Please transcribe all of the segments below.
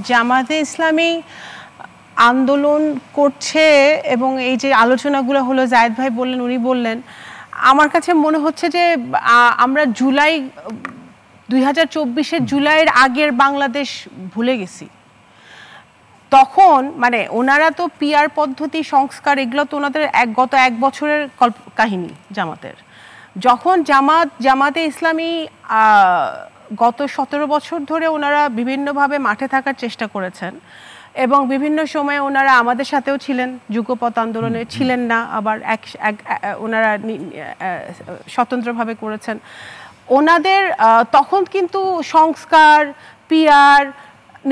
জামাতে ইসলামী আন্দোলন করছে এবং এই যে আলোচনাগুলো হলো, জায়েদ ভাই বললেন, উনি বললেন, আমার কাছে মনে হচ্ছে যে আমরা জুলাই 2024-এর জুলাইয়ের আগের বাংলাদেশ ভুলে গেছি। তখন মানে ওনারা তো পিআর পদ্ধতি সংস্কার এগুলো তো ওনাদের গত 1 বছরের কাহিনী জামাতের। যখন জামাতে ইসলামী গত 17 বছর ধরে ওনারা বিভিন্নভাবে মাঠে থাকার চেষ্টা করেছেন এবং বিভিন্ন সময়ে ওনারা আমাদের সাথেও ছিলেন, যুগপৎ আন্দোলনে ছিলেন না, আবার ওনারা স্বতন্ত্রভাবে করেছেন। ওনাদের তখন কিন্তু সংস্কার, পিআর,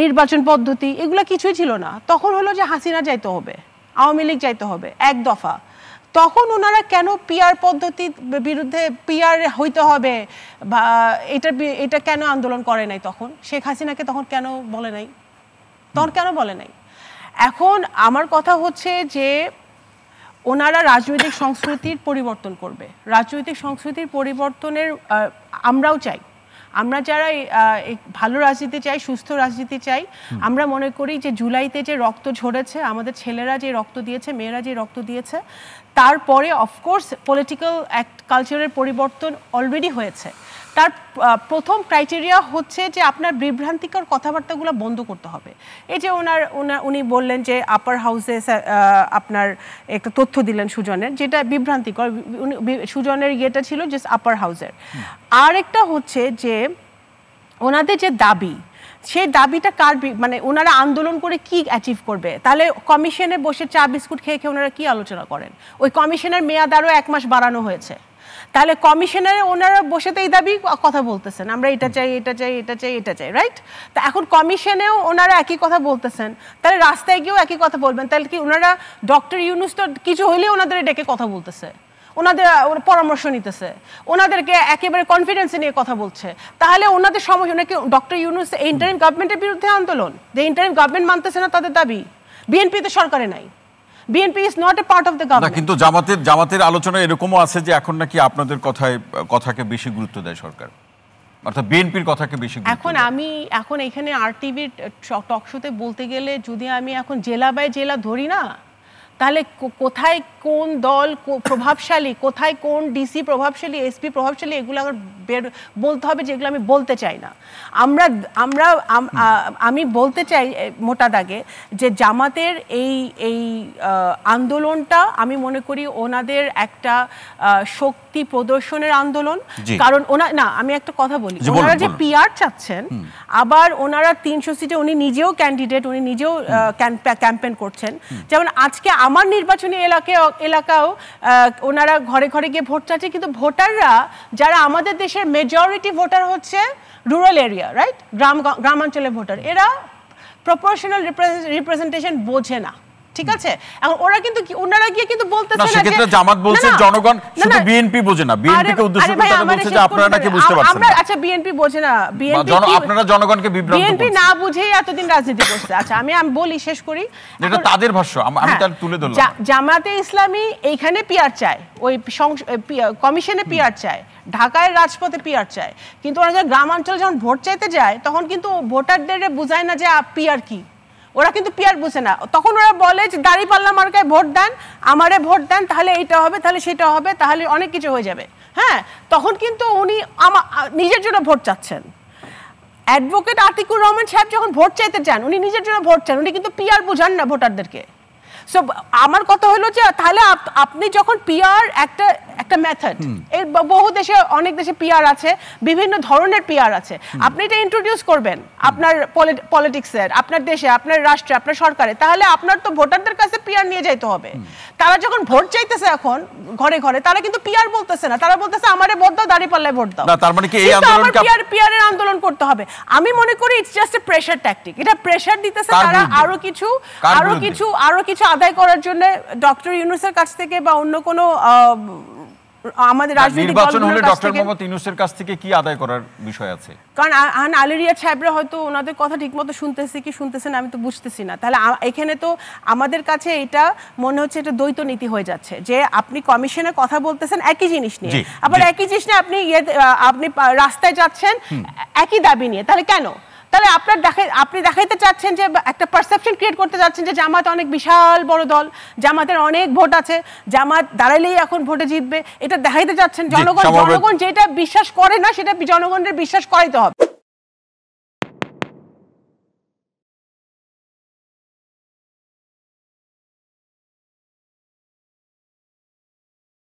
নির্বাচন পদ্ধতি এগুলো কিছুই ছিল না। তখন হলো যে হাসিনা যাইতে হবে, আওয়ামী লীগ যাইতে হবে, এক দফা। তখন ওনারা কেন পিআর পদ্ধতির বিরুদ্ধে পিআর হইতে হবে বা এটা কেন আন্দোলন করে নাই? তখন শেখ হাসিনাকে তখন কেন বলে নাই? এখন আমার কথা হচ্ছে যে ওনারা রাজনৈতিক সংস্কৃতির পরিবর্তন করবে। রাজনৈতিক সংস্কৃতির পরিবর্তনের আমরাও চাই। আমরা যারা ভালো রাজনীতি চাই, সুস্থ রাজনীতি চাই, আমরা মনে করি যে জুলাইতে যে রক্ত ঝরেছে, আমাদের ছেলেরা যে রক্ত দিয়েছে, মেয়েরা যে রক্ত দিয়েছে, তারপরে অফকোর্স পলিটিক্যাল কালচারের পরিবর্তন অলরেডি হয়েছে। তার প্রথম ক্রাইটেরিয়া হচ্ছে যে আপনার বিভ্রান্তিকর কথাবার্তাগুলো বন্ধ করতে হবে। এই যে উনি বললেন যে আপার হাউসে আপনার একটা তথ্য দিলেন সুজনের, যেটা বিভ্রান্তিকর। সুজনের ইয়েটা ছিল জাস্ট আপার হাউসের। আরেকটা হচ্ছে যে ওনাদের যে দাবি, সেই দাবিটা কার, মানে ওনারা আন্দোলন করে কি অ্যাচিভ করবে? তাহলে কমিশনে বসে চা বিস্কুট খেয়ে ওনারা কি আলোচনা করেন? ওই কমিশনের মেয়াদ আরও 1 মাস বাড়ানো হয়েছে। তাহলে কমিশনারে ওনারা বসে তো এই দাবি কথা বলতেছেন, আমরা এটা চাই, এটা চাই, এটা চাই, এটা চাই, রাইট? তা এখন কমিশনেও ওনারা একই কথা বলতেছেন, তাহলে রাস্তায় গিয়েও একই কথা বলবেন। তাহলে কি ওনারা ডক্টর ইউনূস তো কিছু হইলেও ওনাদের ডেকে কথা বলতেছে, ওনাদের পরামর্শ নিতেছে, ওনাদেরকে একেবারে কনফিডেন্সে নিয়ে কথা বলছে। তাহলে ওনাদের সমস্যা নাকি ডক্টর ইউনূস ইন্টারিম গভর্নমেন্টের বিরুদ্ধে আন্দোলন, যে ইন্টারিম গভর্নমেন্ট মানতেছে না তাদের দাবি? বিএনপি তো সরকারে নাই, BNP is not a part of the government. কিন্তু জামাতের আলোচনা এরকমও আছে যে এখন নাকি আপনাদের কথাকে বেশি গুরুত্ব দেয় সরকার, অর্থাৎ বিএনপির কথাকে বেশি গুরুত্ব। এখন এখানে আরটিভির টক শোতে বলতে গেলে যদি আমি এখন জেলা বাই জেলা ধরি না, তাহলে কোথায় কোন দল প্রভাবশালী, কোথায় কোন ডিসি প্রভাবশালী, এসপি প্রভাবশালী, এগুলো আমার বলতে হবে, যেগুলো আমি বলতে চাই না। আমি বলতে চাই মোটা দাগে যে জামাতের এই আন্দোলনটা আমি মনে করি ওনাদের একটা শক্তি প্রদর্শনের আন্দোলন। কারণ আমি একটা কথা বলি, ওনারা যে পিআর চাচ্ছেন, আবার ওনারা 300 সিটে, উনি নিজেও ক্যান্ডিডেট, উনি নিজেও ক্যাম্পেইন করছেন। যেমন আজকে আমার নির্বাচনী এলাকাও ওনারা ঘরে ঘরে গিয়ে ভোট চাচ্ছে, কিন্তু ভোটাররা যারা আমাদের দেশের মেজরিটি ভোটার হচ্ছে রুরাল এরিয়া, রাইট, গ্রামাঞ্চলের ভোটার, এরা প্রপোর্শনাল রিপ্রেজেন্টেশন বোঝে না। ঠিক আছে, এখন ওনারা গিয়ে কিন্তু বলতেছে না যে জামাত বলছে জনগণ শুধু বিএনপি বোঝে না, বিএনপিকে উদ্দেশ্য করে তারা বলছে যে আপনারা নাকি বুঝতে পারছেন না। আচ্ছা, বিএনপি বোঝে না, আপনারা জনগণকে বিভ্রান্ত করছেন। বিএনপি না বুঝেই এতদিন রাজনীতি করছে। আচ্ছা, আমি বলি, শেষ করি, এটা তাদের ভাষ্য, আমি তার তুলে ধরলাম। জামাতে ইসলামী এইখানে পিআর চায়, ওই কমিশনে পিআর চায়, ঢাকায় রাজপথে পিআর চায়, কিন্তু ওরা গ্রামাঞ্চলে যখন ভোট চাইতে যায় তখন কিন্তু ভোটারদের বোঝায় না যে পিআর কি। ওরা কিন্তু পিআর বুঝে না। তখন ওরা বলে যে দাঁড়িপাল্লা মার্কায় ভোট দেন, আমারে ভোট দেন, তাহলে এইটা হবে, তাহলে সেটা হবে, তাহলে অনেক কিছু হয়ে যাবে। হ্যাঁ, তখন কিন্তু উনি নিজের জন্য ভোট চাচ্ছেন। অ্যাডভোকেট আতিকুর রহমান সাহেব যখন ভোট চাইতে চান, উনি নিজের জন্য ভোট চান, উনি কিন্তু পিআর বুঝান না ভোটারদেরকে। সো আমার কথা হলো যে তাহলে আপনি যখন পিআর একটা মেথড, এর বহু দেশে, অনেক দেশে পিআর আছে, বিভিন্ন ধরনের পিআর আছে, আপনি এটা ইন্ট্রোডিউস করবেন আপনার পলিটিক্সের, আপনার দেশে, আপনার রাষ্ট্রে, আপনার সরকারে, তাহলে আপনার তো ভোটারদের কাছে পিআর নিয়ে যাইতে হবে। তারা যখন ভোট চাইতেছে এখন ঘরে ঘরে, তারা কিন্তু পিআর বলতেছে না, তারা বলতেছে আমারে ভোট দাও, দাঁড়িপাল্লায় ভোট দাও। তার মানে কি এই আন্দোলনটা পিআর এর আন্দোলন করতে হবে? আমি মনে করি it's just a pressure tactic. এটা প্রেসার দিতেছে তারা আরো কিছু আদায় করার জন্য ডক্টর ইউনূসের কাছ থেকে বা অন্য কোনো আমাদের রাজনৈতিক নির্বাচন হলে ডক্টর মোহাম্মদ ইউনূসের কাছ থেকে কি আদায় করার বিষয় আছে? কারণ আলিরিয়া সাহেবরা হয়তো ওনাদের কথা ঠিকমতো শুনতেছেন আমি তো বুঝতেছি না। তাহলে এখানে তো আমাদের কাছে এটা মনে হচ্ছে এটা দ্বৈত নীতি হয়ে যাচ্ছে, যে আপনি কমিশনে কথা বলতেছেন একই জিনিস নিয়ে, আবার একই জিনিস নিয়ে আপনি রাস্তায় যাচ্ছেন একই দাবি নিয়ে। তাহলে কেন? তাহলে আপনি দেখাইতে চাচ্ছেন যে একটা পারসেপশন ক্রিয়েট করতে চাচ্ছেন যে জামাত অনেক বিশাল বড় দল, জামাতের অনেক ভোট আছে, জামাত দাঁড়াইলেই এখন ভোটে জিতবে, এটা দেখাইতে চাচ্ছেন। জনগণ যেটা বিশ্বাস করে না সেটা জনগণের বিশ্বাস করাইতে হবে।